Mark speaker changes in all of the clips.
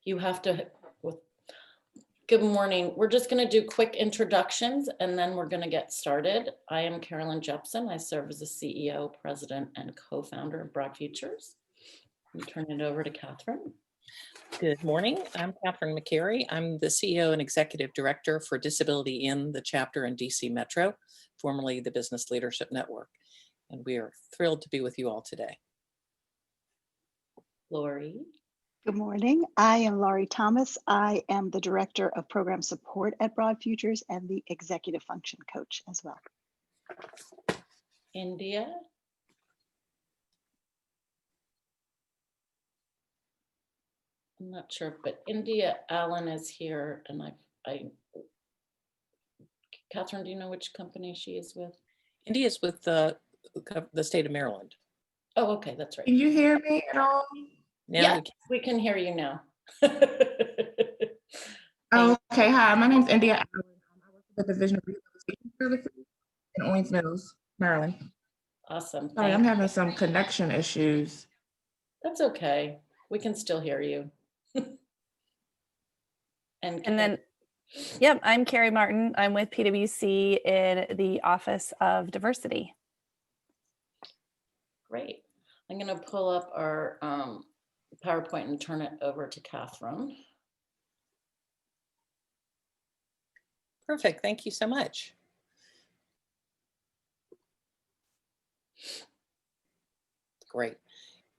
Speaker 1: You have to, good morning. We're just going to do quick introductions and then we're going to get started. I am Carolyn Jepson. I serve as the CEO, president, and co-founder of BroadFutures. I'll turn it over to Catherine.
Speaker 2: Good morning. I'm Catherine McCary. I'm the CEO and Executive Director for Disability in the chapter in DC Metro, formerly the Business Leadership Network. And we are thrilled to be with you all today.
Speaker 1: Lori.
Speaker 3: Good morning. I am Laurie Thomas. I am the Director of Program Support at BroadFutures and the Executive Function Coach as well.
Speaker 1: India. I'm not sure, but India Allen is here, and Catherine, do you know which company she is with?
Speaker 2: India is with the state of Maryland.
Speaker 1: Oh, okay, that's right.
Speaker 4: Can you hear me at all?
Speaker 2: Now
Speaker 1: yeah, we can hear you now.
Speaker 4: Okay, hi, my name is India Allen. I work for the Division of Rehabilitation Services in Owings Mills, Maryland.
Speaker 1: Awesome.
Speaker 4: Sorry, I'm having some connection issues.
Speaker 1: That's okay. We can still hear you.
Speaker 5: And then, yep, I'm Carrie Martin. I'm with PwC in the Office of Diversity.
Speaker 1: Great. I'm going to pull up our PowerPoint and turn it over to Catherine.
Speaker 2: Perfect. Thank you so much. Great.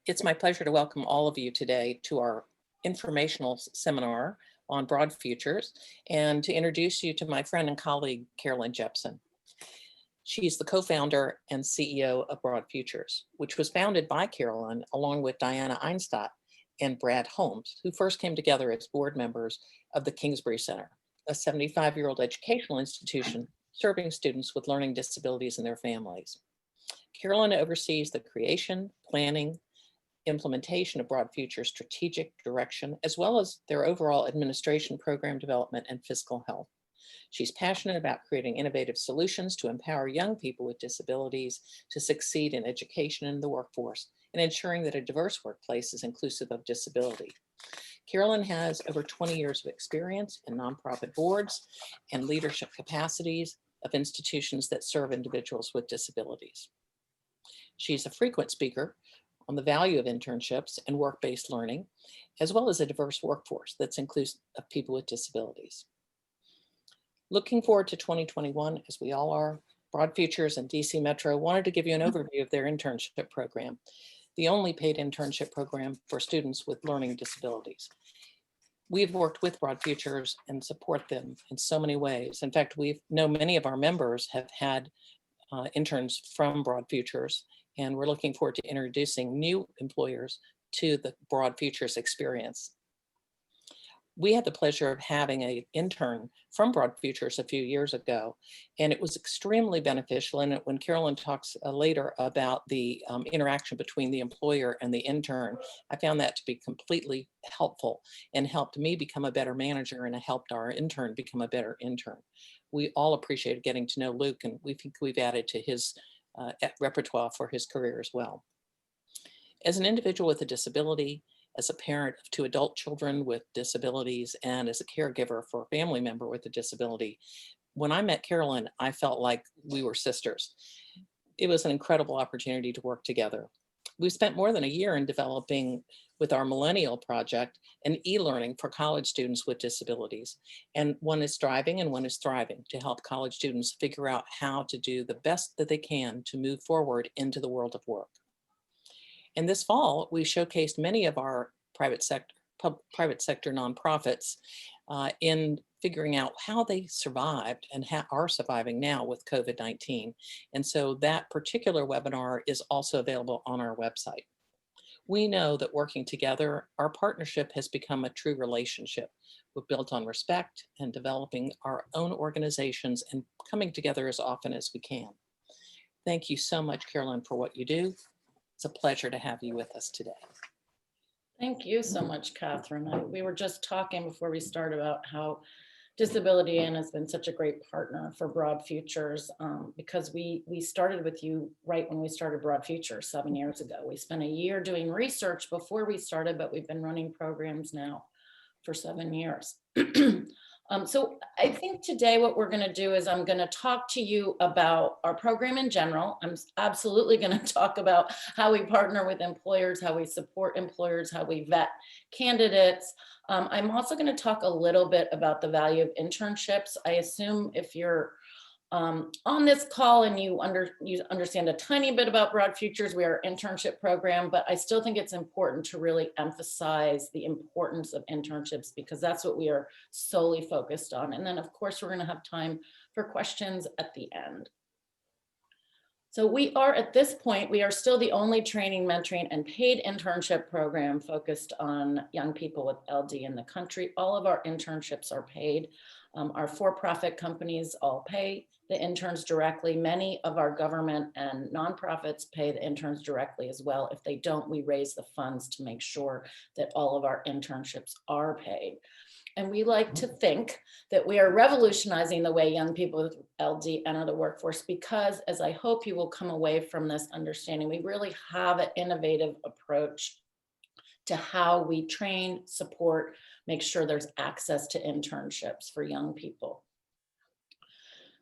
Speaker 2: It's my pleasure to welcome all of you today to our informational seminar on BroadFutures and to introduce you to my friend and colleague, Carolyn Jepson. She's the co-founder and CEO of BroadFutures, which was founded by Carolyn along with Diana Einstadt and Brad Holmes, who first came together as board members of the Kingsbury Center, a 75-year-old educational institution serving students with learning disabilities and their families. Carolyn oversees the creation, planning, implementation of BroadFutures strategic direction, as well as their overall administration, program development, and fiscal health. She's passionate about creating innovative solutions to empower young people with disabilities to succeed in education and the workforce, and ensuring that a diverse workplace is inclusive of disability. Carolyn has over 20 years of experience in nonprofit boards and leadership capacities of institutions that serve individuals with disabilities. She's a frequent speaker on the value of internships and work-based learning, as well as a diverse workforce that's inclusive of people with disabilities. Looking forward to 2021, as we all are, BroadFutures and DC Metro wanted to give you an overview of their internship program, the only paid internship program for students with learning disabilities. We've worked with BroadFutures and support them in so many ways. In fact, we know many of our members have had interns from BroadFutures, and we're looking forward to introducing new employers to the BroadFutures experience. We had the pleasure of having an intern from BroadFutures a few years ago, and it was extremely beneficial. And when Carolyn talks later about the interaction between the employer and the intern, I found that to be completely helpful and helped me become a better manager, and it helped our intern become a better intern. We all appreciated getting to know Luke, and we think we've added to his repertoire for his career as well. As an individual with a disability, as a parent of 2 adult children with disabilities, and as a caregiver for a family member with a disability, when I met Carolyn, I felt like we were sisters. It was an incredible opportunity to work together. We spent more than a year in developing, with our Millennial Project, an e-learning for college students with disabilities. And one is striving and one is thriving to help college students figure out how to do the best that they can to move forward into the world of work. And this fall, we showcased many of our private sector nonprofits in figuring out how they survived and are surviving now with COVID-19. And so that particular webinar is also available on our website. We know that working together, our partnership has become a true relationship. We're built on respect and developing our own organizations and coming together as often as we can. Thank you so much, Carolyn, for what you do. It's a pleasure to have you with us today.
Speaker 1: Thank you so much, Catherine. We were just talking before we started about how Disability In has been such a great partner for BroadFutures because we started with you right when we started BroadFutures 7 years ago. We spent a year doing research before we started, but we've been running programs now for 7 years. So I think today what we're going to do is I'm going to talk to you about our program in general. I'm absolutely going to talk about how we partner with employers, how we support employers, how we vet candidates. I'm also going to talk a little bit about the value of internships. I assume if you're on this call and you understand a tiny bit about BroadFutures, we are an internship program, but I still think it's important to really emphasize the importance of internships because that's what we are solely focused on. And then of course, we're going to have time for questions at the end. So we are at this point, we are still the only training, mentoring, and paid internship program focused on young people with LD in the country. All of our internships are paid. Our for-profit companies all pay the interns directly. Many of our government and nonprofits pay the interns directly as well. If they don't, we raise the funds to make sure that all of our internships are paid. And we like to think that we are revolutionizing the way young people with LD enter the workforce because, as I hope you will come away from this understanding, we really have an innovative approach to how we train, support, make sure there's access to internships for young people.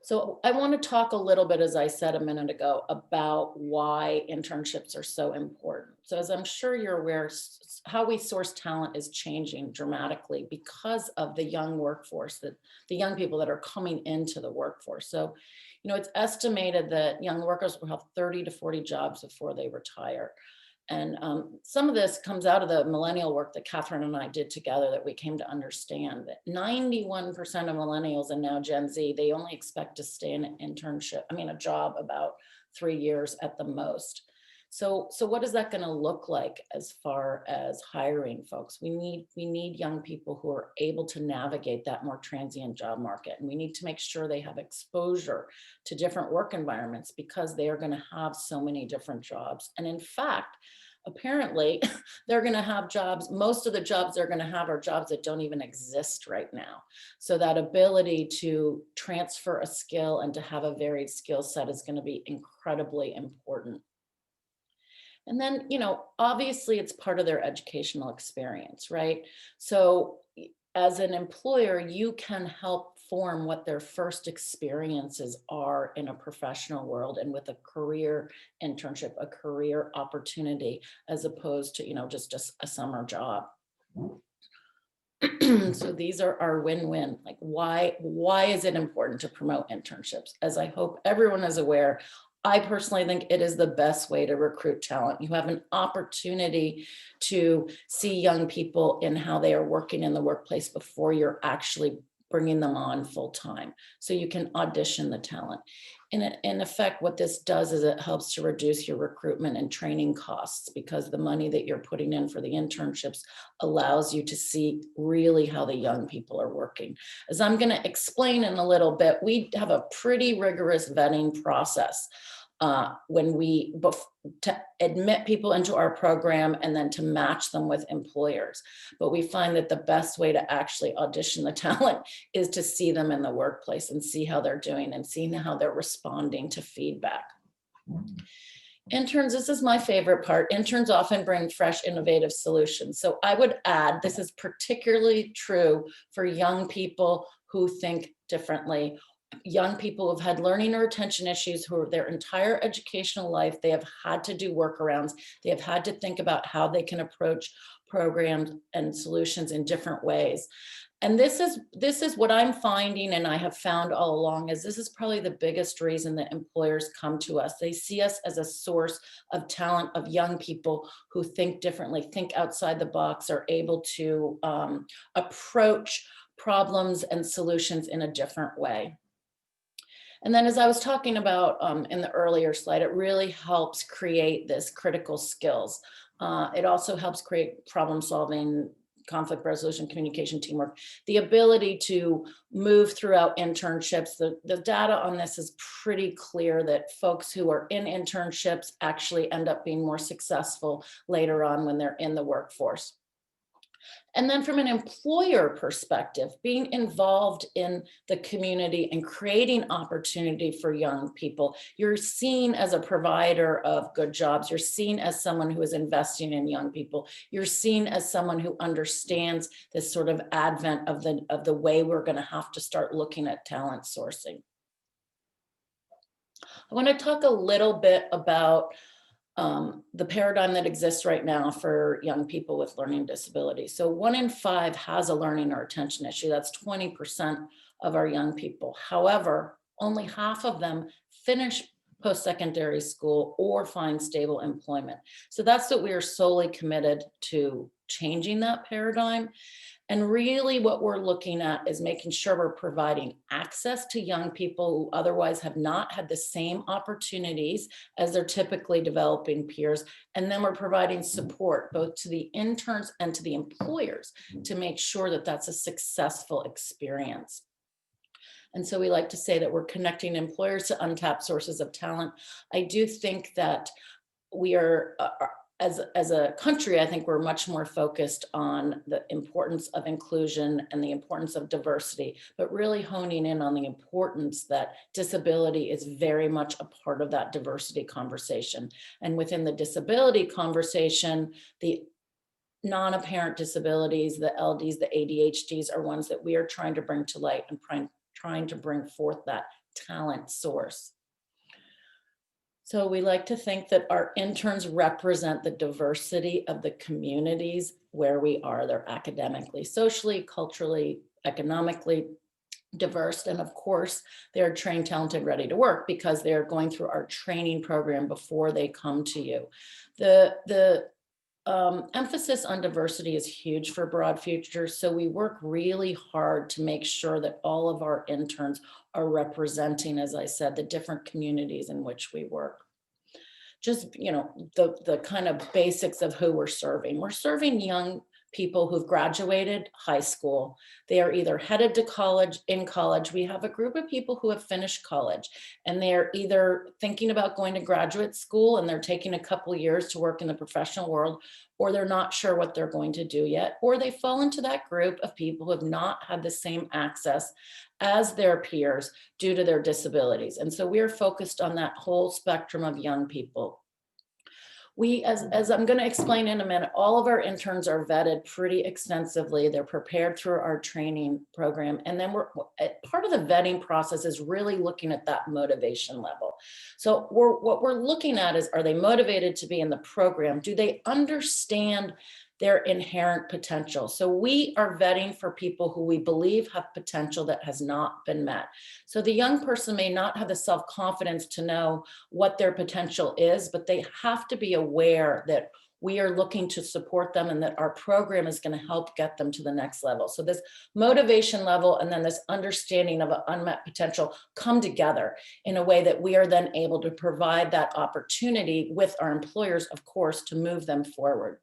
Speaker 1: So I want to talk a little bit, as I said a minute ago, about why internships are so important. So as I'm sure you're aware, how we source talent is changing dramatically because of the young workforce, that the young people that are coming into the workforce. So, you know, it's estimated that young workers will have 30 to 40 jobs before they retire. And some of this comes out of the millennial work that Catherine and I did together that we came to understand that 91% of millennials and now Gen Z, they only expect to stay in an internship, a job about 3 years at the most. So what is that going to look like as far as hiring folks? We need young people who are able to navigate that more transient job market. And we need to make sure they have exposure to different work environments because they are going to have so many different jobs. And in fact, apparently they're going to have jobs. Most of the jobs they're going to have are jobs that don't even exist right now. So that ability to transfer a skill and to have a varied skill set is going to be incredibly important. And then, you know, obviously it's part of their educational experience, right? So as an employer, you can help form what their first experiences are in a professional world and with a career internship, a career opportunity, as opposed to, you know, just a summer job. So these are our win-win. Like, why is it important to promote internships? As I hope everyone is aware, I personally think it is the best way to recruit talent. You have an opportunity to see young people in how they are working in the workplace before you're actually bringing them on full time. So you can audition the talent. In effect, what this does is it helps to reduce your recruitment and training costs because the money that you're putting in for the internships allows you to see really how the young people are working. As I'm going to explain in a little bit, we have a pretty rigorous vetting process when we to admit people into our program and then to match them with employers. But we find that the best way to actually audition the talent is to see them in the workplace and see how they're doing and seeing how they're responding to feedback. Interns, this is my favorite part. Interns often bring fresh, innovative solutions. So I would add, this is particularly true for young people who think differently. Young people who've had learning or retention issues who their entire educational life, they have had to do workarounds. They have had to think about how they can approach programs and solutions in different ways. And this is what I'm finding, and I have found all along, is this is probably the biggest reason that employers come to us. They see us as a source of talent, of young people who think differently, think outside the box, are able to approach problems and solutions in a different way. And then as I was talking about in the earlier slide, it really helps create this critical skills. It also helps create problem solving, conflict resolution, communication, teamwork, the ability to move throughout internships. The data on this is pretty clear that folks who are in internships actually end up being more successful later on when they're in the workforce. And then from an employer perspective, being involved in the community and creating opportunity for young people, you're seen as a provider of good jobs. You're seen as someone who is investing in young people. You're seen as someone who understands this sort of advent of the way we're going to have to start looking at talent sourcing. I want to talk a little bit about the paradigm that exists right now for young people with learning disabilities. So 1 in 5 has a learning or attention issue. That's 20% of our young people. However, only half of them finish post-secondary school or find stable employment. So that's what we are solely committed to changing that paradigm. And really what we're looking at is making sure we're providing access to young people who otherwise have not had the same opportunities as their typically developing peers. And then we're providing support both to the interns and to the employers to make sure that that's a successful experience. And so we like to say that we're connecting employers to untapped sources of talent. I do think that we are, as a country, I think we're much more focused on the importance of inclusion and the importance of diversity, but really honing in on the importance that disability is very much a part of that diversity conversation. And within the disability conversation, the non-apparent disabilities, the LDs, the ADHDs are ones that we are trying to bring to light and trying to bring forth that talent source. So we like to think that our interns represent the diversity of the communities where we are. They're academically, socially, culturally, economically diverse. And of course, they're trained, talented, ready to work because they're going through our training program before they come to you. The emphasis on diversity is huge for BroadFutures. So we work really hard to make sure that all of our interns are representing, as I said, the different communities in which we work. Just, the kind of basics of who we're serving. We're serving young people who've graduated high school. They are either headed to college, in college. We have a group of people who have finished college and they're either thinking about going to graduate school and they're taking a couple of years to work in the professional world, or they're not sure what they're going to do yet, or they fall into that group of people who have not had the same access as their peers due to their disabilities. And so we're focused on that whole spectrum of young people. We, as I'm going to explain in a minute, all of our interns are vetted pretty extensively. They're prepared through our training program. And then part of the vetting process is really looking at that motivation level. So what we're looking at is, are they motivated to be in the program? Do they understand their inherent potential? So we are vetting for people who we believe have potential that has not been met. So the young person may not have the self-confidence to know what their potential is, but they have to be aware that we are looking to support them and that our program is going to help get them to the next level. So this motivation level and then this understanding of an unmet potential come together in a way that we are then able to provide that opportunity with our employers, of course, to move them forward.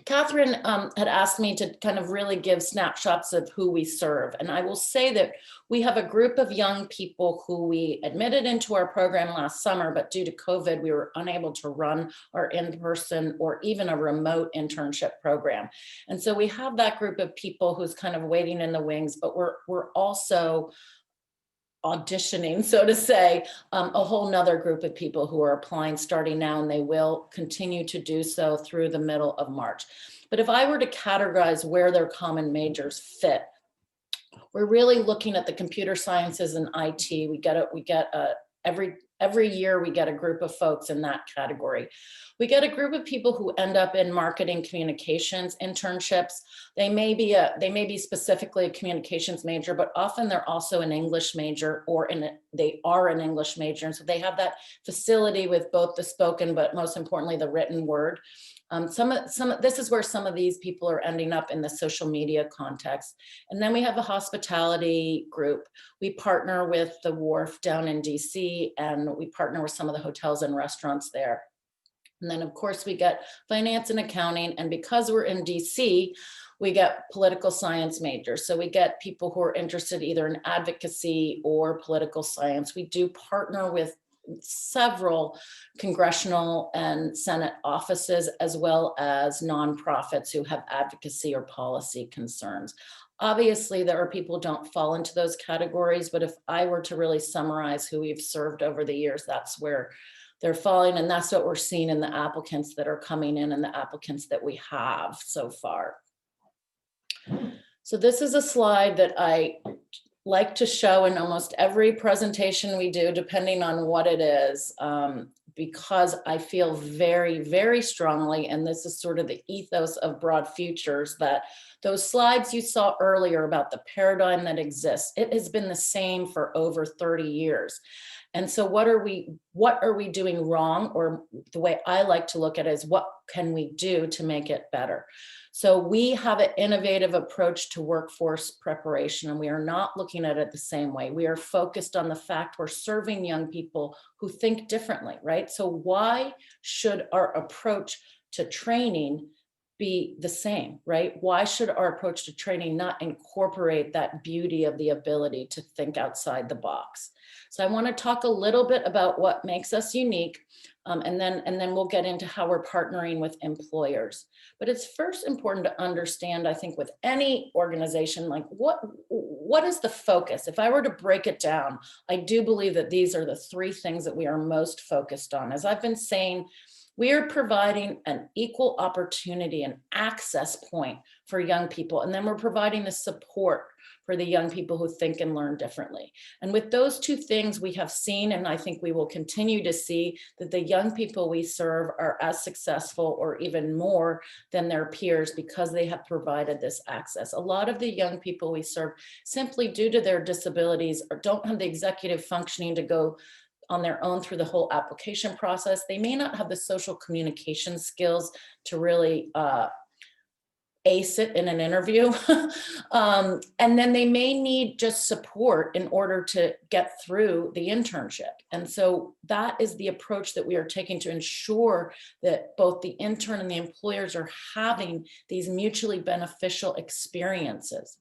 Speaker 1: Catherine had asked me to kind of really give snapshots of who we serve. And I will say that we have a group of young people who we admitted into our program last summer, but due to COVID, we were unable to run our in-person or even a remote internship program. And so we have that group of people who's kind of waiting in the wings, but we're also auditioning, so to say, a whole nother group of people who are applying starting now, and they will continue to do so through the middle of March. But if I were to categorize where their common majors fit, we're really looking at the computer sciences and IT. Every year we get a group of folks in that category. We get a group of people who end up in marketing communications internships. They may be specifically a communications major, but often they're also an English major they are an English major. And so they have that facility with both the spoken, but most importantly, the written word. This is where some of these people are ending up in the social media context. And then we have a hospitality group. We partner with the Wharf down in DC, and we partner with some of the hotels and restaurants there. And then of course we get finance and accounting. And because we're in DC, we get political science majors. So we get people who are interested either in advocacy or political science. We do partner with several congressional and Senate offices, as well as nonprofits who have advocacy or policy concerns. Obviously, there are people who don't fall into those categories, but if I were to really summarize who we've served over the years, that's where they're falling. And that's what we're seeing in the applicants that are coming in and the applicants that we have so far. So this is a slide that I like to show in almost every presentation we do, depending on what it is, because I feel very, very strongly, and this is sort of the ethos of BroadFutures, that those slides you saw earlier about the paradigm that exists, it has been the same for over 30 years. And so what are we doing wrong? Or the way I like to look at it is, what can we do to make it better? So we have an innovative approach to workforce preparation, and we are not looking at it the same way. We are focused on the fact we're serving young people who think differently, right? So why should our approach to training be the same, right? Why should our approach to training not incorporate that beauty of the ability to think outside the box? So I want to talk a little bit about what makes us unique, and then we'll get into how we're partnering with employers. But it's first important to understand, I think, with any organization, like what is the focus? If I were to break it down, I do believe that these are the three things that we are most focused on. As I've been saying, we are providing an equal opportunity and access point for young people, and then we're providing the support for the young people who think and learn differently. And with those two things, we have seen, and I think we will continue to see, that the young people we serve are as successful or even more than their peers because they have provided this access. A lot of the young people we serve, simply due to their disabilities, or don't have the executive functioning to go on their own through the whole application process. They may not have the social communication skills to really ace it in an interview. And then they may need just support in order to get through the internship. And so that is the approach that we are taking to ensure that both the intern and the employers are having these mutually beneficial experiences.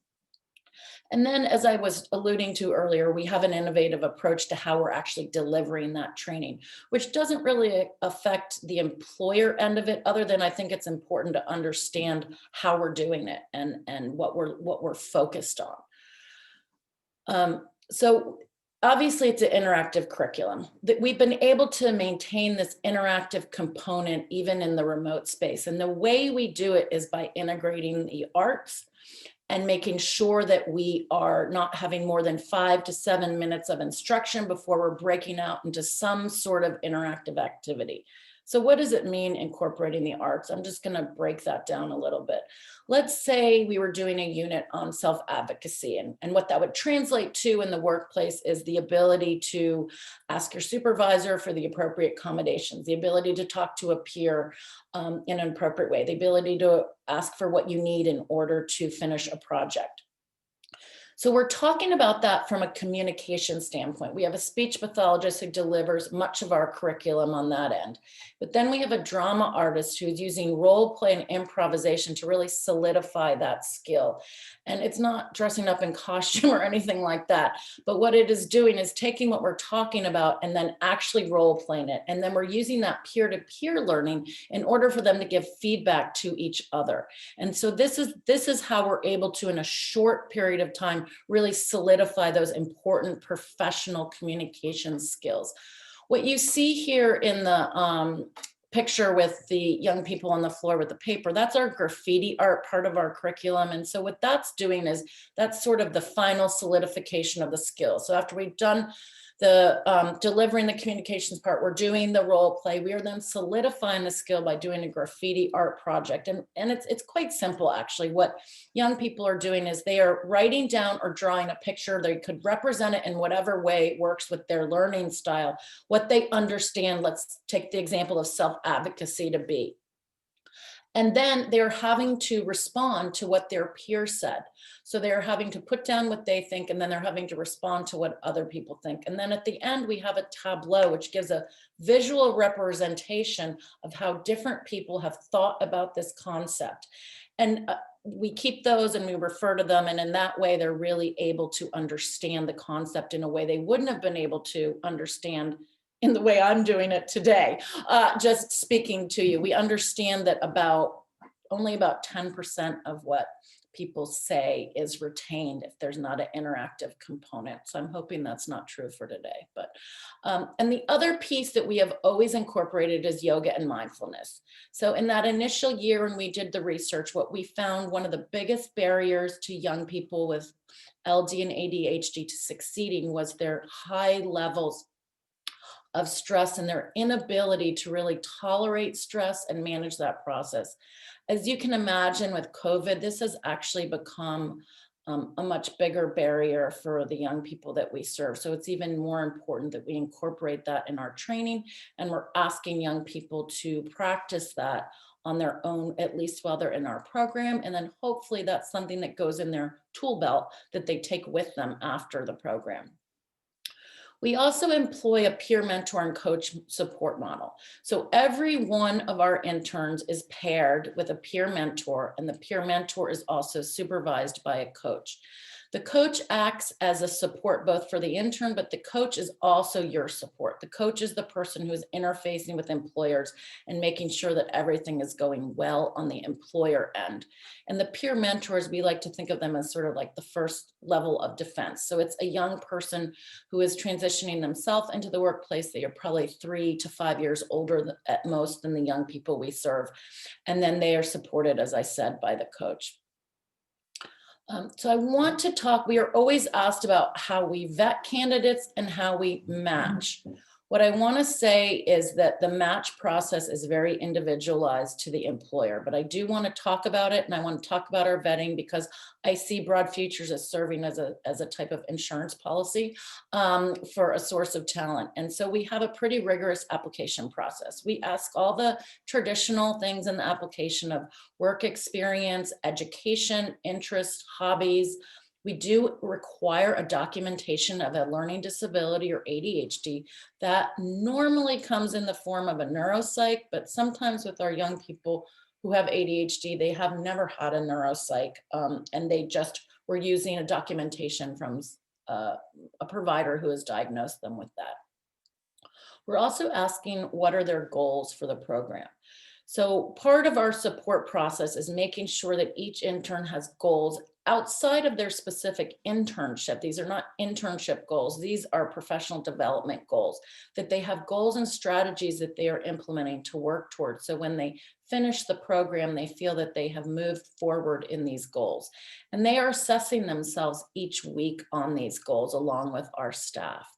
Speaker 1: And then, as I was alluding to earlier, we have an innovative approach to how we're actually delivering that training, which doesn't really affect the employer end of it, other than I think it's important to understand how we're doing it and what we're focused on. So obviously it's an interactive curriculum. That we've been able to maintain this interactive component even in the remote space. And the way we do it is by integrating the arts and making sure that we are not having more than 5 to 7 minutes of instruction before we're breaking out into some sort of interactive activity. So what does it mean incorporating the arts? I'm just going to break that down a little bit. Let's say we were doing a unit on self-advocacy, and what that would translate to in the workplace is the ability to ask your supervisor for the appropriate accommodations, the ability to talk to a peer in an appropriate way, the ability to ask for what you need in order to finish a project. So we're talking about that from a communication standpoint. We have a speech pathologist who delivers much of our curriculum on that end. But then we have a drama artist who's using role play and improvisation to really solidify that skill. And it's not dressing up in costume or anything like that. But what it is doing is taking what we're talking about and then actually role playing it. And then we're using that peer-to-peer learning in order for them to give feedback to each other. And so this is how we're able to, in a short period of time, really solidify those important professional communication skills. What you see here in the picture with the young people on the floor with the paper, that's our graffiti art part of our curriculum. And so what that's doing is that's sort of the final solidification of the skill. So after we've done the delivering the communications part, we're doing the role play. We are then solidifying the skill by doing a graffiti art project. And it's quite simple, actually. What young people are doing is they are writing down or drawing a picture. They could represent it in whatever way works with their learning style, what they understand. Let's take the example of self-advocacy to be. And then they're having to respond to what their peer said. So they're having to put down what they think, and then they're having to respond to what other people think. And then at the end, we have a tableau, which gives a visual representation of how different people have thought about this concept. And we keep those and we refer to them. And in that way, they're really able to understand the concept in a way they wouldn't have been able to understand in the way I'm doing it today, just speaking to you. We understand that only about 10% of what people say is retained if there's not an interactive component. So I'm hoping that's not true for today. But and the other piece that we have always incorporated is yoga and mindfulness. So in that initial year when we did the research, what we found one of the biggest barriers to young people with LD and ADHD to succeeding was their high levels of stress and their inability to really tolerate stress and manage that process. As you can imagine with COVID, this has actually become a much bigger barrier for the young people that we serve. So it's even more important that we incorporate that in our training, and we're asking young people to practice that on their own, at least while they're in our program. And then hopefully that's something that goes in their tool belt that they take with them after the program. We also employ a peer mentor and coach support model. So every one of our interns is paired with a peer mentor, and the peer mentor is also supervised by a coach. The coach acts as a support both for the intern, but the coach is also your support. The coach is the person who is interfacing with employers and making sure that everything is going well on the employer end. And the peer mentors, we like to think of them as sort of like the first level of defense. So it's a young person who is transitioning themselves into the workplace. They are probably 3 to 5 years older at most than the young people we serve. And then they are supported, as I said, by the coach. So I want to talk, we are always asked about how we vet candidates and how we match. What I want to say is that the match process is very individualized to the employer, but I do want to talk about it, and I want to talk about our vetting because I see BroadFutures as serving as a type of insurance policy for a source of talent. And so we have a pretty rigorous application process. We ask all the traditional things in the application of work experience, education, interest, hobbies. We do require a documentation of a learning disability or ADHD that normally comes in the form of a neuropsych, but sometimes with our young people who have ADHD, they have never had a neuropsych, and they just were using a documentation from a provider who has diagnosed them with that. We're also asking what are their goals for the program. So part of our support process is making sure that each intern has goals outside of their specific internship. These are not internship goals. These are professional development goals, that they have goals and strategies that they are implementing to work towards. So when they finish the program, they feel that they have moved forward in these goals. And they are assessing themselves each week on these goals along with our staff.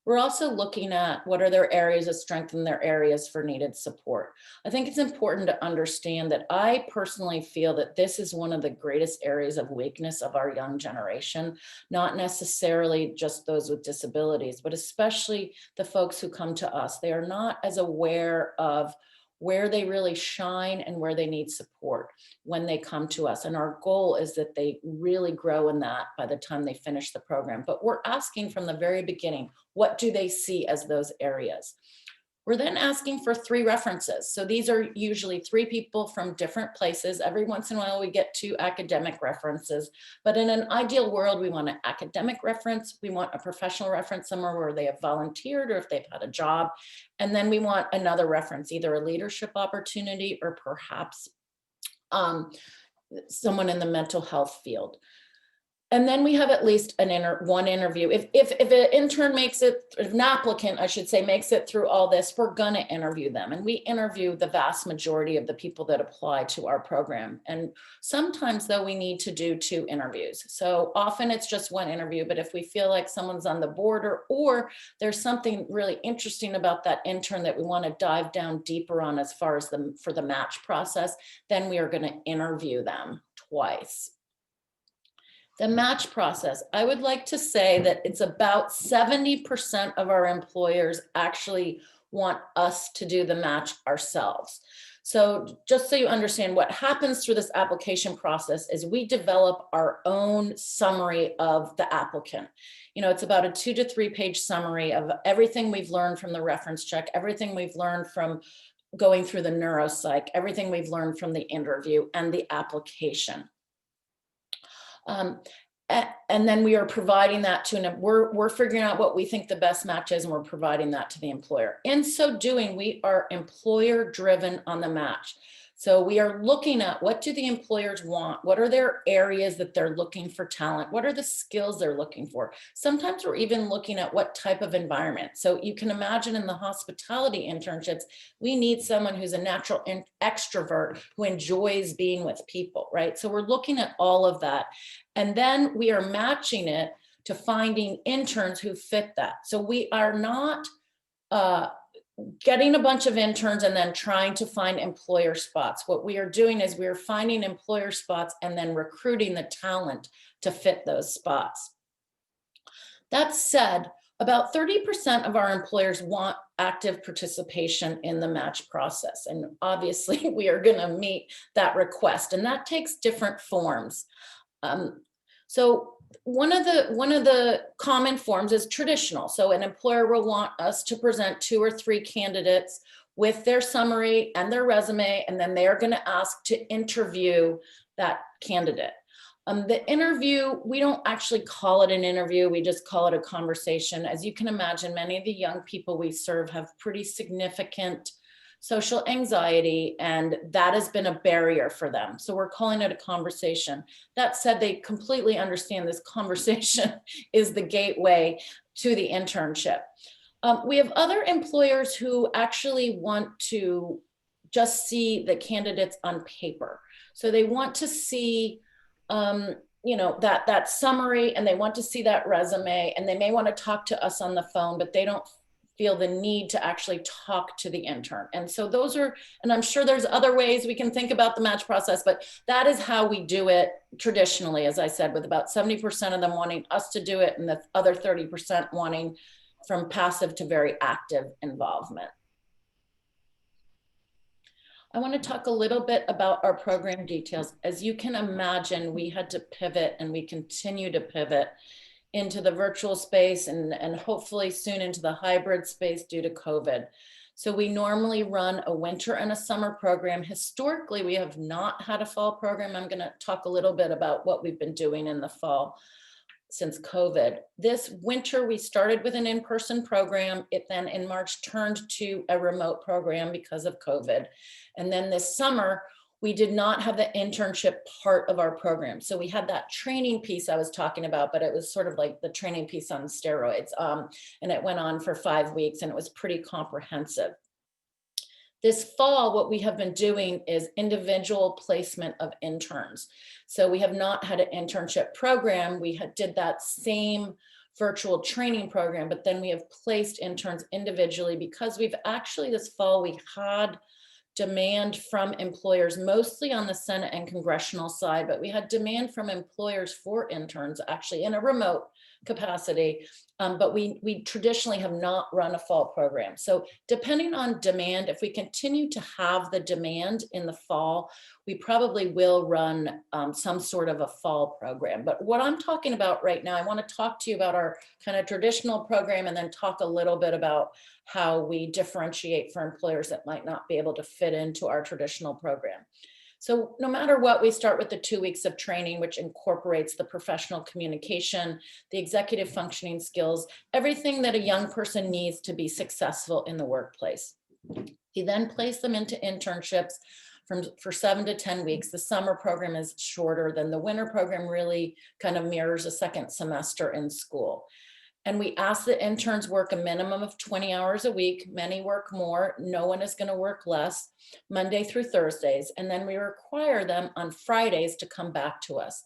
Speaker 1: We're also looking at what are their areas of strength and their areas for needed support. I think it's important to understand that I personally feel that this is one of the greatest areas of weakness of our young generation, not necessarily just those with disabilities, but especially the folks who come to us. They are not as aware of where they really shine and where they need support when they come to us. And our goal is that they really grow in that by the time they finish the program. But we're asking from the very beginning, what do they see as those areas? We're then asking for 3 references. So these are usually 3 people from different places. Every once in a while we get 2 academic references, but in an ideal world, we want an academic reference. We want a professional reference somewhere where they have volunteered or if they've had a job. And then we want another reference, either a leadership opportunity or perhaps someone in the mental health field. And then we have at least one interview. If an intern makes it, if an applicant, I should say, makes it through all this, we're gonna interview them. And we interview the vast majority of the people that apply to our program. And sometimes though, we need to do 2 interviews. So often it's just 1 interview, but if we feel like someone's on the border or there's something really interesting about that intern that we wanna dive down deeper on as far as for the match process, then we are gonna interview them twice. The match process, I would like to say that it's about 70% of our employers actually want us to do the match ourselves. So just so you understand what happens through this application process is we develop our own summary of the applicant. You know, it's about a 2 to 3 page summary of everything we've learned from the reference check, everything we've learned from going through the neuropsych, everything we've learned from the interview and the application. And then we are providing that to we're figuring out what we think the best match is, and we're providing that to the employer. In so doing, we are employer driven on the match. So we are looking at, what do the employers want? What are their areas that they're looking for talent? What are the skills they're looking for? Sometimes we're even looking at what type of environment. So you can imagine in the hospitality internships, we need someone who's a natural extrovert who enjoys being with people, right? So we're looking at all of that. And then we are matching it to finding interns who fit that. So we are not getting a bunch of interns and then trying to find employer spots. What we are doing is we are finding employer spots and then recruiting the talent to fit those spots. That said, about 30% of our employers want active participation in the match process. And obviously we are going to meet that request, and that takes different forms. So one of the common forms is traditional. So an employer will want us to present 2 or 3 candidates with their summary and their resume, and then they are going to ask to interview that candidate. The interview, we don't actually call it an interview, we just call it a conversation. As you can imagine, many of the young people we serve have pretty significant social anxiety, and that has been a barrier for them. So we're calling it a conversation. That said, they completely understand this conversation is the gateway to the internship. We have other employers who actually want to just see the candidates on paper. So they want to see that summary, and they want to see that resume, and they may want to talk to us on the phone, but they don't feel the need to actually talk to the intern. And so those are, and I'm sure there's other ways we can think about the match process, but that is how we do it traditionally, as I said, with about 70% of them wanting us to do it and the other 30% wanting from passive to very active involvement. I want to talk a little bit about our program details. As you can imagine, we had to pivot, and we continue to pivot into the virtual space and hopefully soon into the hybrid space due to COVID. So we normally run a winter and a summer program. Historically, we have not had a fall program. I'm going to talk a little bit about what we've been doing in the fall since COVID. This winter, we started with an in-person program. It then in March turned to a remote program because of COVID. And then this summer, we did not have the internship part of our program. So we had that training piece I was talking about, but it was sort of like the training piece on steroids. And it went on for 5 weeks, and it was pretty comprehensive. This fall, what we have been doing is individual placement of interns. So we have not had an internship program. We did that same virtual training program, but then we have placed interns individually because we've actually this fall, we had demand from employers, mostly on the Senate and congressional side, but we had demand from employers for interns actually in a remote capacity. But we traditionally have not run a fall program. So depending on demand, if we continue to have the demand in the fall, we probably will run some sort of a fall program. But what I'm talking about right now, I want to talk to you about our kind of traditional program and then talk a little bit about how we differentiate for employers that might not be able to fit into our traditional program. So no matter what, we start with the 2 weeks of training, which incorporates the professional communication, the executive functioning skills, everything that a young person needs to be successful in the workplace. You then place them into internships for 7 to 10 weeks. The summer program is shorter than the winter program, really kind of mirrors a second semester in school. And we ask the interns work a minimum of 20 hours a week. Many work more. No one is going to work less, Monday through Thursdays. And then we require them on Fridays to come back to us.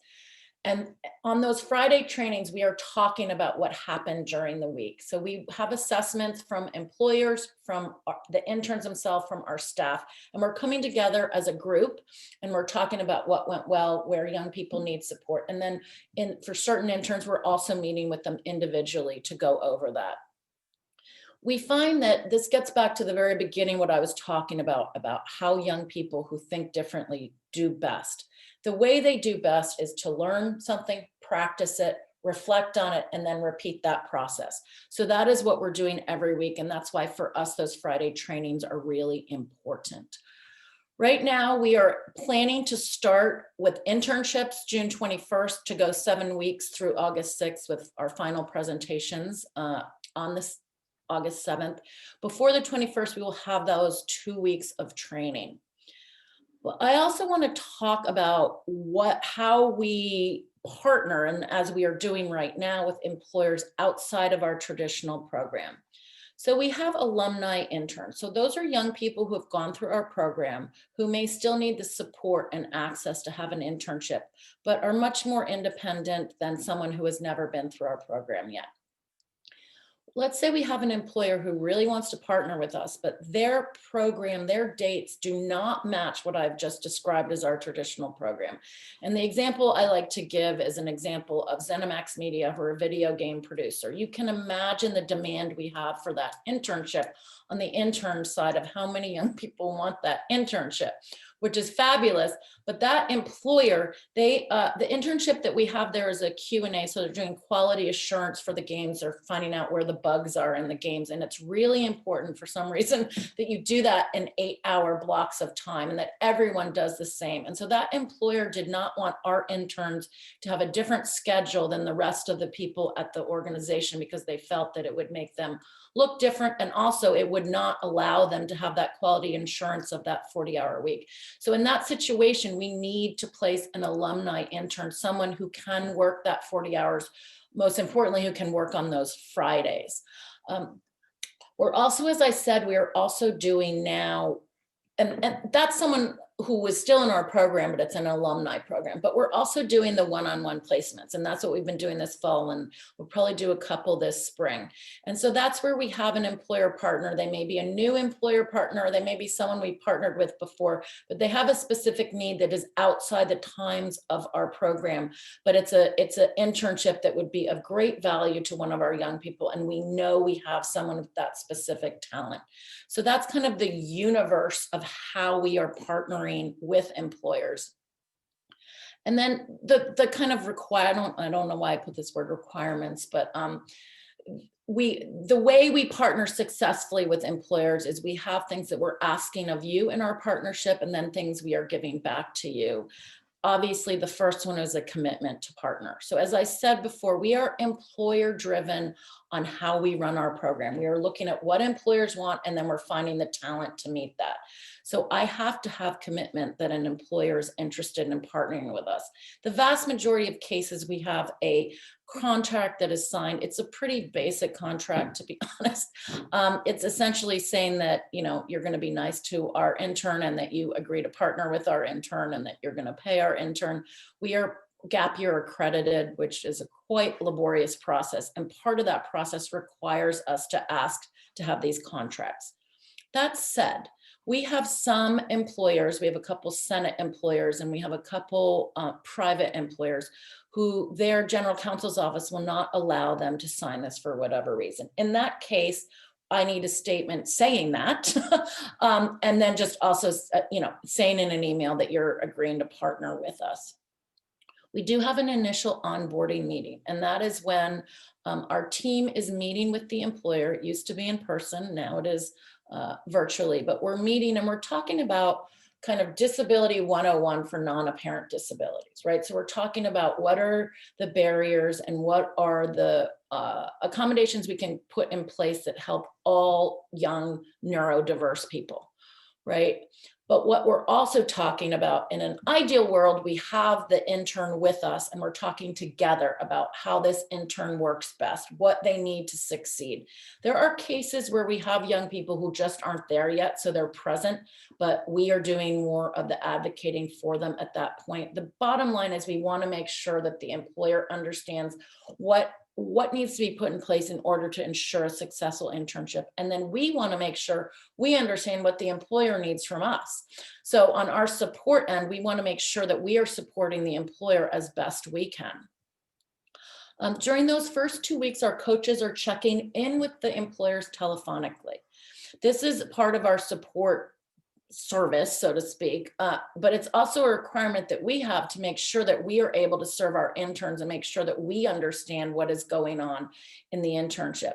Speaker 1: And on those Friday trainings, we are talking about what happened during the week. So we have assessments from employers, from the interns themselves, from our staff, and we're coming together as a group and we're talking about what went well, where young people need support. And then for certain interns, we're also meeting with them individually to go over that. We find that this gets back to the very beginning, what I was talking about how young people who think differently do best. The way they do best is to learn something, practice it, reflect on it, and then repeat that process. So that is what we're doing every week. And that's why for us, those Friday trainings are really important. Right now, we are planning to start with internships June 21st to go 7 weeks through August 6th with our final presentations on this August 7th. Before the 21st, we will have those 2 weeks of training. Well, I also want to talk about how we partner, and as we are doing right now, with employers outside of our traditional program. So we have alumni interns. So those are young people who have gone through our program who may still need the support and access to have an internship, but are much more independent than someone who has never been through our program yet. Let's say we have an employer who really wants to partner with us, but their program, their dates do not match what I've just described as our traditional program. And the example I like to give is an example of ZeniMax Media, who are a video game producer. You can imagine the demand we have for that internship on the intern side of how many young people want that internship, which is fabulous. But that employer, the internship that we have there is a Q&A. So they're doing quality assurance for the games. They're finding out where the bugs are in the games. And it's really important for some reason that you do that in 8-hour blocks of time and that everyone does the same. And so that employer did not want our interns to have a different schedule than the rest of the people at the organization because they felt that it would make them look different. And also it would not allow them to have that quality insurance of that 40-hour week. So in that situation, we need to place an alumni intern, someone who can work that 40 hours, most importantly, who can work on those Fridays. We're also, as I said, we are also doing now, and that's someone who was still in our program, but it's an alumni program, but we're also doing the one-on-one placements. And that's what we've been doing this fall, and we'll probably do a couple this spring. And so that's where we have an employer partner. They may be a new employer partner, or they may be someone we partnered with before, but they have a specific need that is outside the times of our program. But it's an internship that would be of great value to one of our young people. And we know we have someone with that specific talent. So that's kind of the universe of how we are partnering with employers. And then the kind of I don't know why I put this word requirements, but the way we partner successfully with employers is we have things that we're asking of you in our partnership, and then things we are giving back to you. Obviously, the first one is a commitment to partner. So as I said before, we are employer driven on how we run our program. We are looking at what employers want, and then we're finding the talent to meet that. So I have to have commitment that an employer is interested in partnering with us. The vast majority of cases, we have a contract that is signed. It's a pretty basic contract, to be honest. It's essentially saying that, you're going to be nice to our intern and that you agree to partner with our intern and that you're going to pay our intern. We are gap year accredited, which is a quite laborious process. And part of that process requires us to ask to have these contracts. That said, we have some employers, we have a couple Senate employers, and we have a couple private employers who their general counsel's office will not allow them to sign this for whatever reason. In that case, I need a statement saying that, and then just also, saying in an email that you're agreeing to partner with us. We do have an initial onboarding meeting, and that is when our team is meeting with the employer. It used to be in person, now it is virtually, but we're meeting and we're talking about kind of disability 101 for non-apparent disabilities, right? So we're talking about what are the barriers and what are the accommodations we can put in place that help all young neurodiverse people, right? But what we're also talking about, in an ideal world, we have the intern with us and we're talking together about how this intern works best, what they need to succeed. There are cases where we have young people who just aren't there yet, so they're present, but we are doing more of the advocating for them at that point. The bottom line is we want to make sure that the employer understands what needs to be put in place in order to ensure a successful internship. And then we want to make sure we understand what the employer needs from us. So on our support end, we want to make sure that we are supporting the employer as best we can. During those first 2 weeks, our coaches are checking in with the employers telephonically. This is part of our support service, so to speak, but it's also a requirement that we have to make sure that we are able to serve our interns and make sure that we understand what is going on in the internship.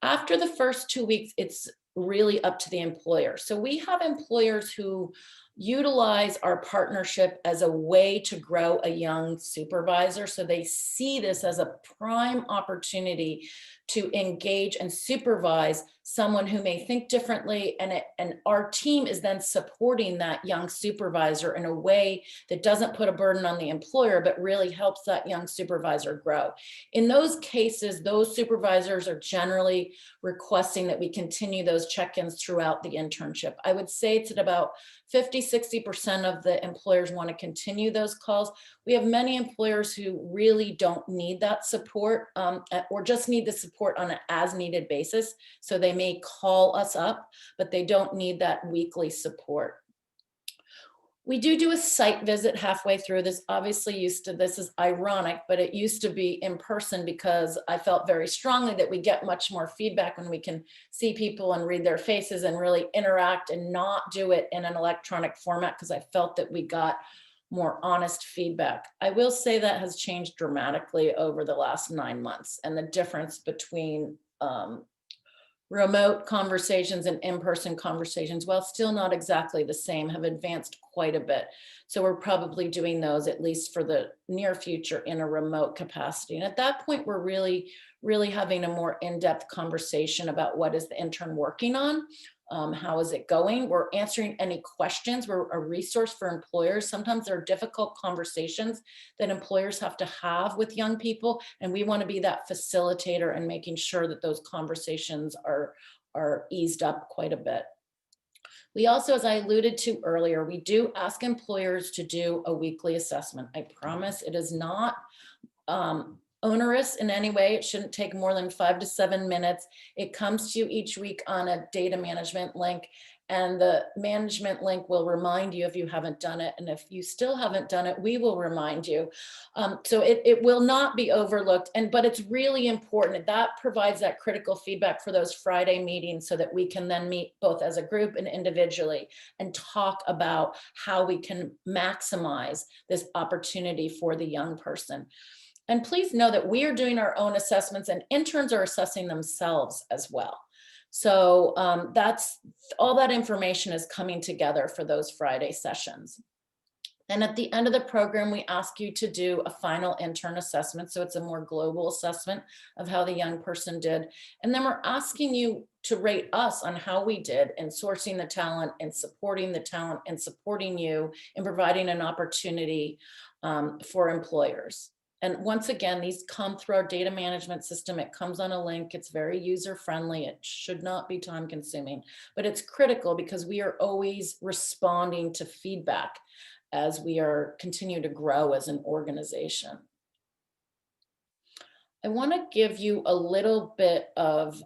Speaker 1: After the first 2 weeks, it's really up to the employer. So we have employers who utilize our partnership as a way to grow a young supervisor. So they see this as a prime opportunity to engage and supervise someone who may think differently. And our team is then supporting that young supervisor in a way that doesn't put a burden on the employer, but really helps that young supervisor grow. In those cases, those supervisors are generally requesting that we continue those check-ins throughout the internship. I would say it's at about 50–60% of the employers want to continue those calls. We have many employers who really don't need that support or just need the support on an as needed basis. So they may call us up, but they don't need that weekly support. We do a site visit halfway through. This obviously this is ironic, but it used to be in person because I felt very strongly that we get much more feedback when we can see people and read their faces and really interact and not do it in an electronic format, because I felt that we got more honest feedback. I will say that has changed dramatically over the last 9 months, and the difference between remote conversations and in-person conversations, while still not exactly the same, have advanced quite a bit. So we're probably doing those, at least for the near future, in a remote capacity. And at that point, we're really having a more in-depth conversation about what is the intern working on. How is it going? We're answering any questions. We're a resource for employers. Sometimes there are difficult conversations that employers have to have with young people, and we want to be that facilitator and making sure that those conversations are eased up quite a bit. We also, as I alluded to earlier, we do ask employers to do a weekly assessment. I promise it is not onerous in any way. It shouldn't take more than 5 to 7 minutes. It comes to you each week on a data management link, and the management link will remind you if you haven't done it. And if you still haven't done it, we will remind you. So it will not be overlooked, but it's really important. That provides that critical feedback for those Friday meetings so that we can then meet both as a group and individually and talk about how we can maximize this opportunity for the young person. And please know that we are doing our own assessments, and interns are assessing themselves as well. So that's all, that information is coming together for those Friday sessions. And at the end of the program, we ask you to do a final intern assessment. So it's a more global assessment of how the young person did. And then we're asking you to rate us on how we did in sourcing the talent and supporting the talent and supporting you in providing an opportunity for employers. And once again, these come through our data management system. It comes on a link. It's very user-friendly. It should not be time-consuming, but it's critical because we are always responding to feedback as we continue to grow as an organization. I want to give you a little bit of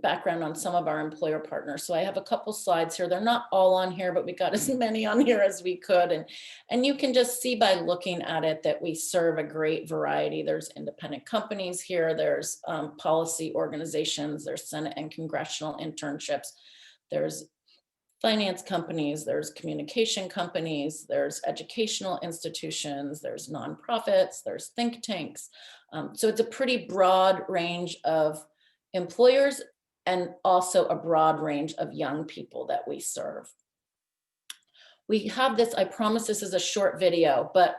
Speaker 1: background on some of our employer partners. So I have a couple slides here. They're not all on here, but we got as many on here as we could. And you can just see by looking at it that we serve a great variety. There's independent companies here. There's policy organizations. There's Senate and congressional internships. There's finance companies. There's communication companies. There's educational institutions. There's nonprofits. There's think tanks. So it's a pretty broad range of employers and also a broad range of young people that we serve. We have this, I promise this is a short video, but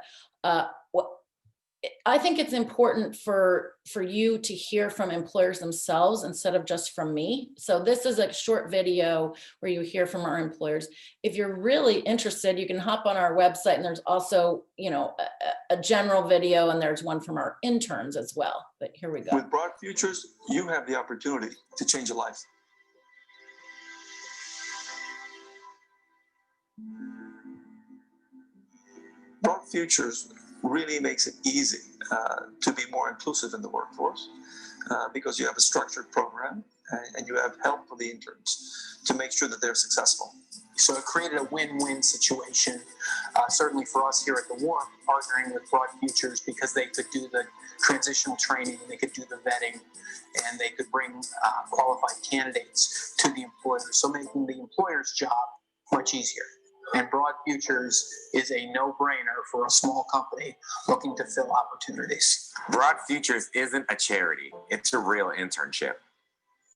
Speaker 1: I think it's important for you to hear from employers themselves instead of just from me. So this is a short video where you hear from our employers. If you're really interested, you can hop on our website, and there's also, a general video, and there's one from our interns as well. But here we go.
Speaker 6: With BroadFutures, you have the opportunity to change a life. BroadFutures really makes it easy to be more inclusive in the workforce because you have a structured program and you have help for the interns to make sure that they're successful.
Speaker 7: So it created a win-win situation, certainly for us here at the Wharf, partnering with BroadFutures, because they could do the transitional training, they could do the vetting, and they could bring qualified candidates to the employer, so making the employer's job much easier. And BroadFutures is a no-brainer for a small company looking to fill opportunities.
Speaker 8: BroadFutures isn't a charity. It's a real internship.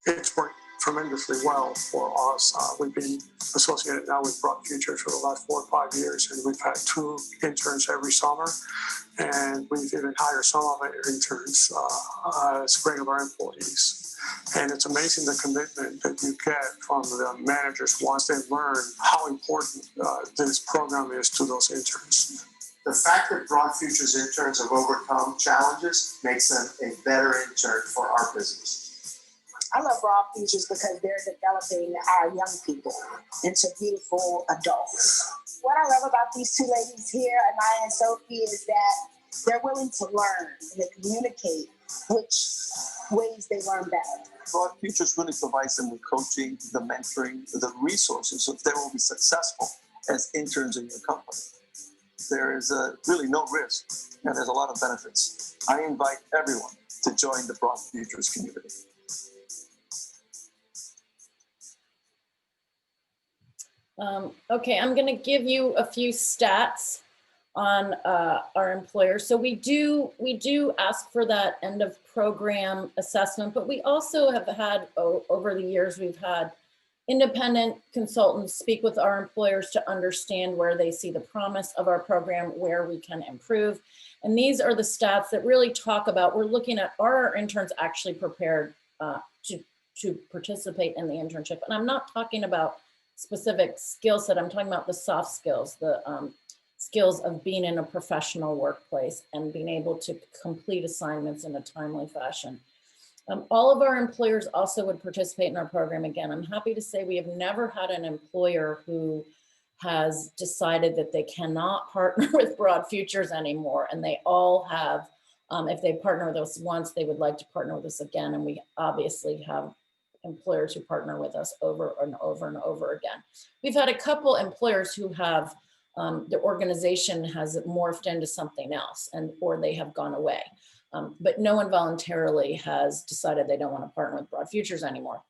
Speaker 6: It's work.
Speaker 8: tremendously well for us. We've been associated now with BroadFutures for the last 4 or 5 years, and we've had 2 interns every summer, and we've even hired some of our interns as great of our employees. And it's amazing the commitment that you get from the managers once they learn how important this program is to those interns.
Speaker 9: The fact that BroadFutures interns have overcome challenges makes them a better intern for our business.
Speaker 10: I love BroadFutures because they're developing our young people into beautiful adults. What I love about these 2 ladies here, Anaya and Sophie, is that they're willing to learn and they communicate which ways they learn better.
Speaker 6: BroadFutures really provides them with coaching, the mentoring, the resources, so they will be successful as interns in your company. There is really no risk, and there's a lot of benefits. I invite everyone to join the BroadFutures community.
Speaker 1: Okay, I'm going to give you a few stats on our employers. So we do ask for that end of program assessment, but we also have had over the years, we've had independent consultants speak with our employers to understand where they see the promise of our program, where we can improve. And these are the stats that really talk about, we're looking at, are our interns actually prepared to participate in the internship? And I'm not talking about specific skill set, I'm talking about the soft skills, the skills of being in a professional workplace and being able to complete assignments in a timely fashion. All of our employers also would participate in our program. Again, I'm happy to say we have never had an employer who has decided that they cannot partner with BroadFutures anymore. And they all have, if they partner with us once, they would like to partner with us again. And we obviously have employers who partner with us over and over and over again. We've had a couple employers who have, the organization has morphed into something else or they have gone away. But no one voluntarily has decided they don't want to partner with BroadFutures anymore.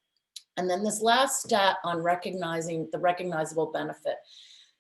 Speaker 1: And then this last stat on recognizing the recognizable benefit.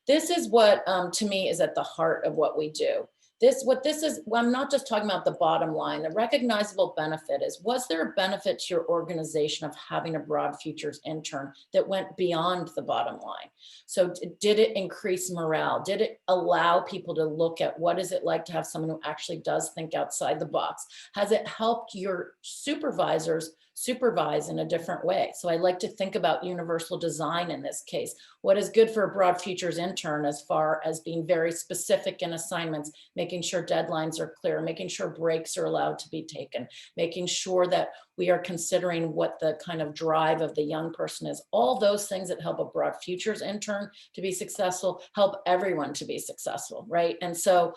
Speaker 1: This is what, to me, is at the heart of what we do. I'm not just talking about the bottom line. The recognizable benefit is, was there a benefit to your organization of having a BroadFutures intern that went beyond the bottom line? So did it increase morale? Did it allow people to look at what is it like to have someone who actually does think outside the box? Has it helped your supervisors supervise in a different way? So I like to think about universal design in this case. What is good for a BroadFutures intern as far as being very specific in assignments, making sure deadlines are clear, making sure breaks are allowed to be taken, making sure that we are considering what the kind of drive of the young person is. All those things that help a BroadFutures intern to be successful, help everyone to be successful, right? And so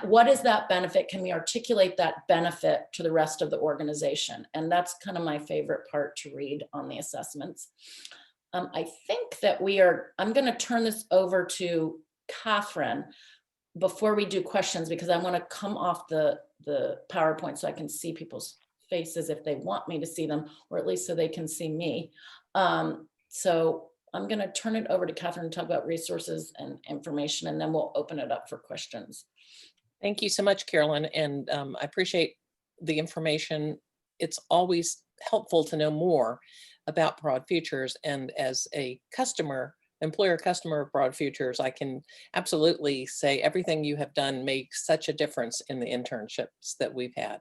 Speaker 1: what is that benefit? Can we articulate that benefit to the rest of the organization? And that's kind of my favorite part to read on the assessments. I think that I'm going to turn this over to Catherine before we do questions, because I want to come off the PowerPoint so I can see people's faces if they want me to see them, or at least so they can see me. So I'm going to turn it over to Catherine to talk about resources and information, and then we'll open it up for questions.
Speaker 2: Thank you so much, Carolyn. And I appreciate the information. It's always helpful to know more about BroadFutures. And as a employer customer of BroadFutures, I can absolutely say everything you have done makes such a difference in the internships that we've had.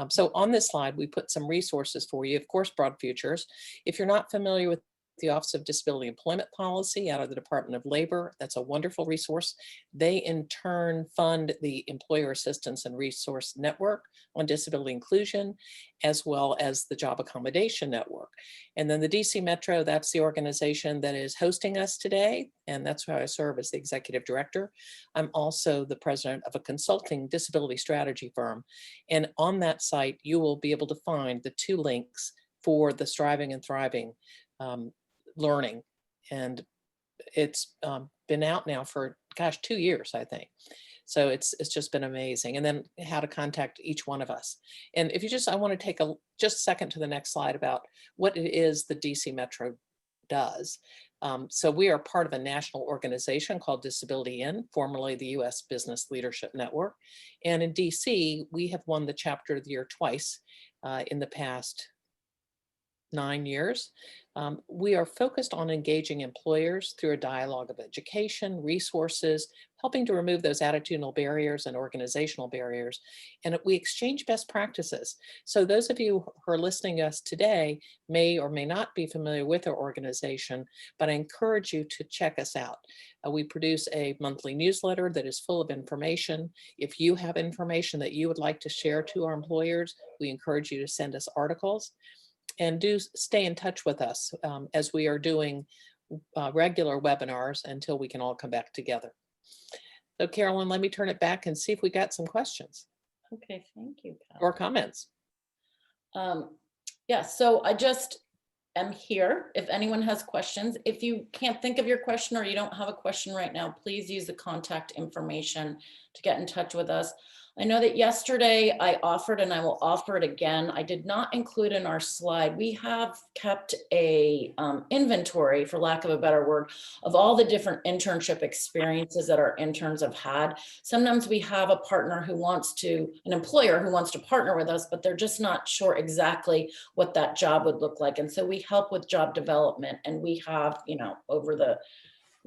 Speaker 2: So on this slide, we put some resources for you. Of course, BroadFutures. If you're not familiar with the Office of Disability Employment Policy out of the Department of Labor, that's a wonderful resource. They in turn fund the Employer Assistance and Resource Network on disability inclusion, as well as the Job Accommodation Network. And then the DC Metro, that's the organization that is hosting us today. And that's where I serve as the executive director. I'm also the president of a consulting disability strategy firm. And on that site, you will be able to find the 2 links for the Striving and Thriving learning. And it's been out now for, gosh, 2 years, I think. So it's just been amazing. And then how to contact each one of us. And if you I want to take just a second to the next slide about what it is the DC Metro does. So we are part of a national organization called Disability In, formerly the US Business Leadership Network. And in DC, we have won the Chapter of the Year twice in the past 9 years. We are focused on engaging employers through a dialogue of education, resources, helping to remove those attitudinal barriers and organizational barriers. And we exchange best practices. So those of you who are listening to us today may or may not be familiar with our organization, but I encourage you to check us out. We produce a monthly newsletter that is full of information. If you have information that you would like to share to our employers, we encourage you to send us articles. And do stay in touch with us as we are doing regular webinars until we can all come back together. So Carolyn, let me turn it back and see if we got some questions.
Speaker 1: Okay, thank you, Cal.
Speaker 2: Or comments.
Speaker 1: Yeah, so I just am here. If anyone has questions, if you can't think of your question or you don't have a question right now, please use the contact information to get in touch with us. I know that yesterday I offered, and I will offer it again. I did not include in our slide. We have kept a inventory, for lack of a better word, of all the different internship experiences that our interns have had. Sometimes we have a partner who wants to, an employer who wants to partner with us, but they're just not sure exactly what that job would look like. And so we help with job development, and we have, you know,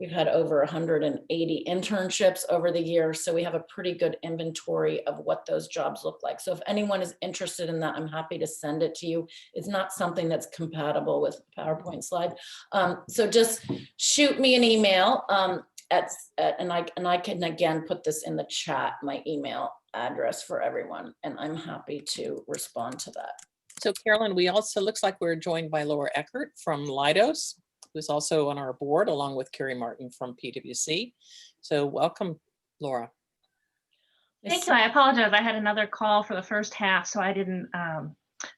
Speaker 1: we've had over 180 internships over the years. So we have a pretty good inventory of what those jobs look like. So if anyone is interested in that, I'm happy to send it to you. It's not something that's compatible with PowerPoint slide. So just shoot me an email and I can again put this in the chat, my email address for everyone, and I'm happy to respond to that.
Speaker 2: So Carolyn, we also, looks like we're joined by Laura Eckert from Leidos, who's also on our board, along with Carrie Martin from PwC. So welcome, Laura.
Speaker 11: Thank you. I apologize. I had another call for the first half, so I didn't.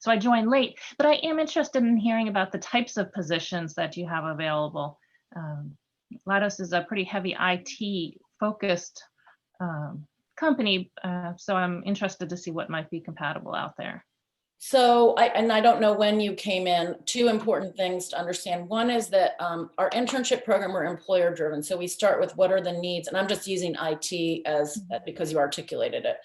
Speaker 11: So I joined late. But I am interested in hearing about the types of positions that you have available. Leidos is a pretty heavy IT focused company, so I'm interested to see what might be compatible out there.
Speaker 1: So I don't know when you came in, two important things to understand. One is that our internship program, we're employer driven. So we start with what are the needs, and I'm just using IT as because you articulated it.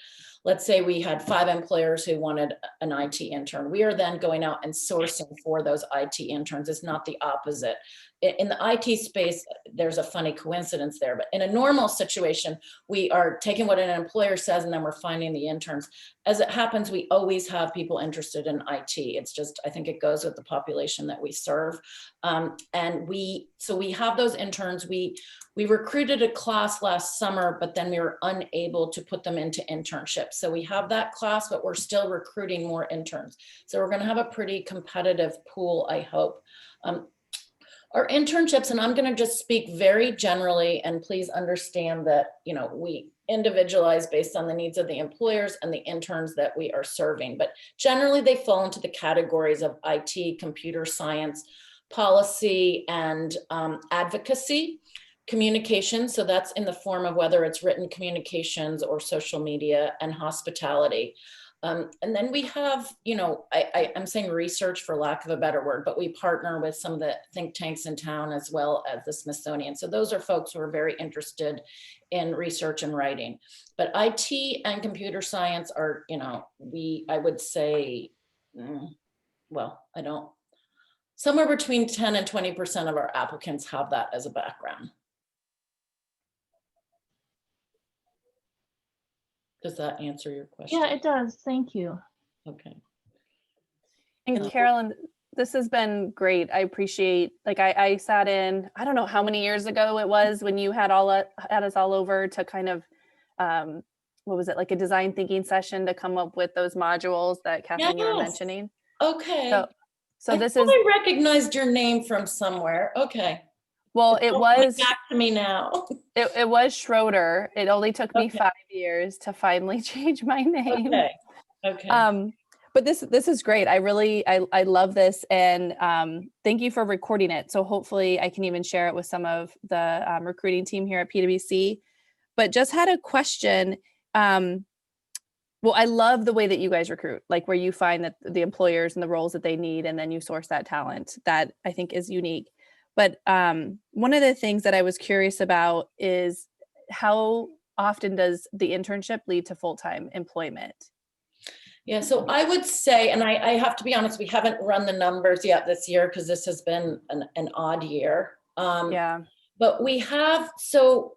Speaker 1: Let's say we had 5 employers who wanted an IT intern. We are then going out and sourcing for those IT interns. It's not the opposite. In the IT space, there's a funny coincidence there, but in a normal situation, we are taking what an employer says and then we're finding the interns. As it happens, we always have people interested in IT. It's just, I think it goes with the population that we serve. So we have those interns. We recruited a class last summer, but then we were unable to put them into internships. So we have that class, but we're still recruiting more interns. So we're going to have a pretty competitive pool, I hope. Our internships, and I'm going to just speak very generally, and please understand that, you know, we individualize based on the needs of the employers and the interns that we are serving. But generally, they fall into the categories of IT, computer science, policy, and advocacy. Communication, so that's in the form of whether it's written communications or social media, and hospitality. And then we have, you know, I'm saying research for lack of a better word, but we partner with some of the think tanks in town as well as the Smithsonian. So those are folks who are very interested in research and writing. But IT and computer science are, you know, I would say, well, somewhere between 10 and 20% of our applicants have that as a background. Does that answer your question?
Speaker 11: Yeah, it does. Thank you.
Speaker 1: Okay.
Speaker 5: And Carolyn, this has been great. I appreciate, like I sat in, I don't know how many years ago it was when you had us all over to kind of, what was it, like a design thinking session to come up with those modules that Kathleen, you were mentioning.
Speaker 1: Okay.
Speaker 5: So this
Speaker 1: I recognized your name from somewhere. Okay.
Speaker 5: Well, it was
Speaker 1: back to me now.
Speaker 5: It was Schroeder. It only took me 5 years to finally change my name.
Speaker 1: Okay.
Speaker 5: But this is great. I love this, and thank you for recording it. So hopefully I can even share it with some of the recruiting team here at PwC. But just had a question. Well, I love the way that you guys recruit, like where you find that the employers and the roles that they need, and then you source that talent. That I think is unique. But one of the things that I was curious about is how often does the internship lead to full-time employment?
Speaker 1: Yeah, so I would say, and I have to be honest, we haven't run the numbers yet this year because this has been an odd year.
Speaker 5: Yeah.
Speaker 1: But we have, so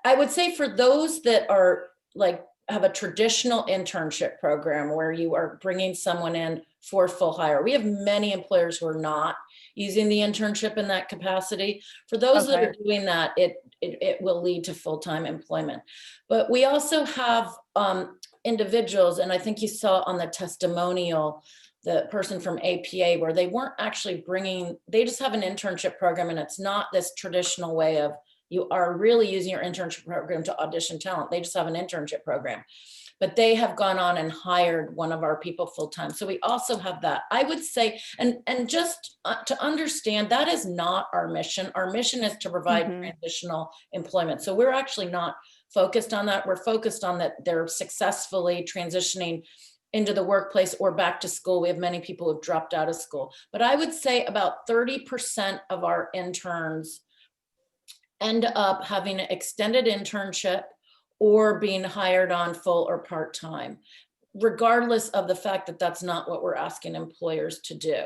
Speaker 1: I would say for those that are like have a traditional internship program where you are bringing someone in for full hire, we have many employers who are not using the internship in that capacity. For those that are doing that, it will lead to full-time employment. But we also have individuals, and I think you saw on the testimonial, the person from APA, where they weren't actually bringing, they just have an internship program, and it's not this traditional way of you are really using your internship program to audition talent. They just have an internship program, but they have gone on and hired one of our people full-time. So we also have that. I would say, and just to understand, that is not our mission. Our mission is to provide transitional employment. So we're actually not focused on that. We're focused on that they're successfully transitioning into the workplace or back to school. We have many people who've dropped out of school, but I would say about 30% of our interns end up having an extended internship or being hired on full or part-time, regardless of the fact that that's not what we're asking employers to do.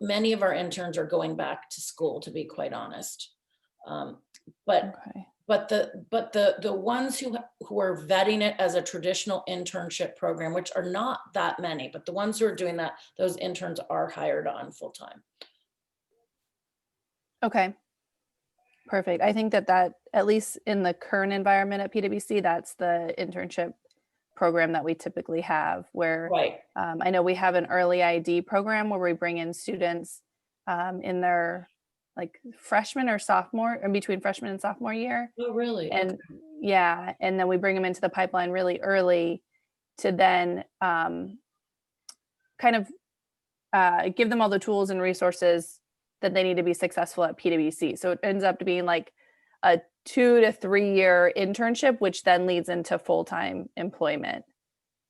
Speaker 1: Many of our interns are going back to school, to be quite honest. But the ones who are vetting it as a traditional internship program, which are not that many, but the ones who are doing that, those interns are hired on full-time.
Speaker 5: Okay. Perfect. I think that at least in the current environment at PwC, that's the internship program that we typically have, where I know we have an early ID program where we bring in students in their like freshman or sophomore, in between freshman and sophomore year.
Speaker 1: Oh, really?
Speaker 5: And yeah, and then we bring them into the pipeline really early to then kind of give them all the tools and resources that they need to be successful at PwC. So it ends up to being like a 2 to 3 year internship, which then leads into full-time employment.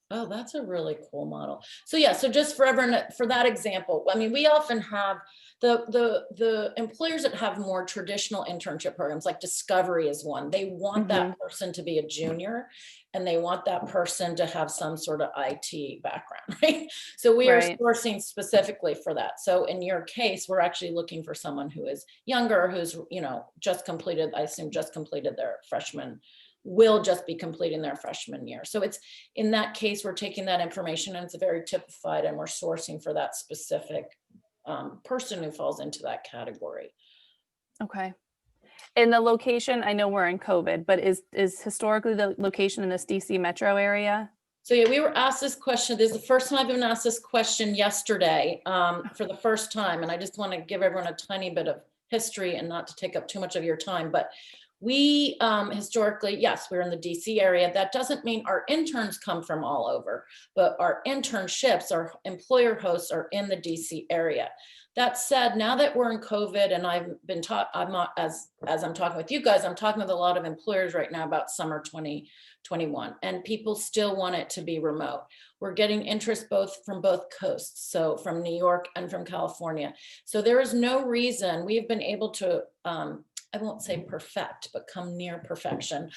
Speaker 1: Oh, that's a really cool model. So yeah, so just for everyone, for that example, I mean, we often have the employers that have more traditional internship programs, like Discovery is one. They want that person to be a junior, and they want that person to have some sort of IT background, right? So we are sourcing specifically for that. So in your case, we're actually looking for someone who is younger, who's, you know, just completed, I assume just completed their freshman, will just be completing their freshman year. So it's, in that case, we're taking that information and it's very typified, and we're sourcing for that specific person who falls into that category.
Speaker 5: Okay. And the location, I know we're in COVID, but is historically the location in this DC metro area?
Speaker 1: So yeah, we were asked this question. This is the first time I've been asked this question yesterday for the first time. And I just want to give everyone a tiny bit of history and not to take up too much of your time, but we historically, yes, we're in the DC area. That doesn't mean our interns come from all over, but our internships, our employer hosts are in the DC area. That said, now that we're in COVID, and I've been taught, I'm not, as I'm talking with you guys, I'm talking with a lot of employers right now about summer 2021, and people still want it to be remote. We're getting interest from both coasts, so from New York and from California. So there is no reason we've been able to, I won't say perfect, but come near perfection,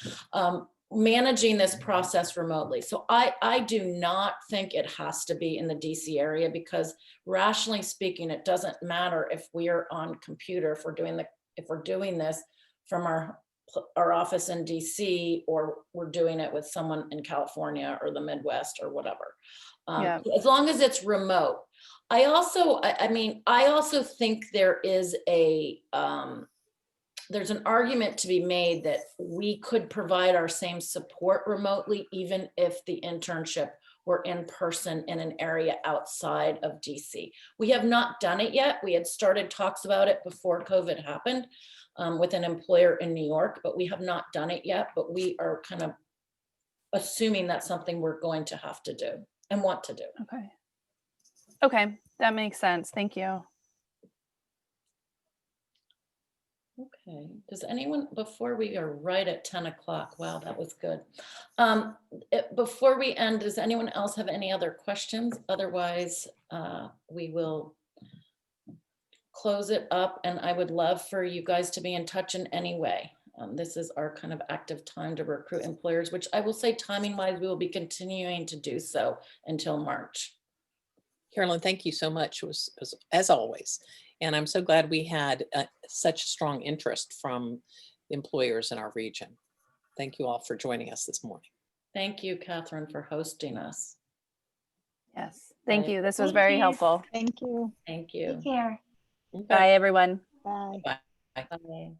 Speaker 1: managing this process remotely. So I do not think it has to be in the DC area, because rationally speaking, it doesn't matter if we're on computer, if we're doing this from our office in DC, or we're doing it with someone in California or the Midwest or whatever. As long as it's remote. I also think there is there's an argument to be made that we could provide our same support remotely, even if the internship were in person in an area outside of DC. We have not done it yet. We had started talks about it before COVID happened with an employer in New York, but we have not done it yet. But we are kind of assuming that's something we're going to have to do and want to do.
Speaker 5: Okay, that makes sense. Thank you.
Speaker 1: Okay, does anyone, before we are right at 10 o'clock, wow, that was good. Before we end, does anyone else have any other questions? Otherwise, we will close it up, and I would love for you guys to be in touch in any way. This is our kind of active time to recruit employers, which I will say timing wise, we will be continuing to do so until March.
Speaker 2: Carolyn, thank you so much, as always. And I'm so glad we had such strong interest from employers in our region. Thank you all for joining us this morning.
Speaker 1: Thank you, Catherine, for hosting us.
Speaker 5: Yes, thank
Speaker 1: Bye.
Speaker 5: you. This was
Speaker 11: Thank
Speaker 5: very
Speaker 11: you.
Speaker 5: helpful.
Speaker 3: Thank you.
Speaker 1: Thank you.
Speaker 11: Take care.
Speaker 2: Okay.
Speaker 5: Bye, everyone.
Speaker 3: Bye.
Speaker 2: Bye.
Speaker 1: Bye.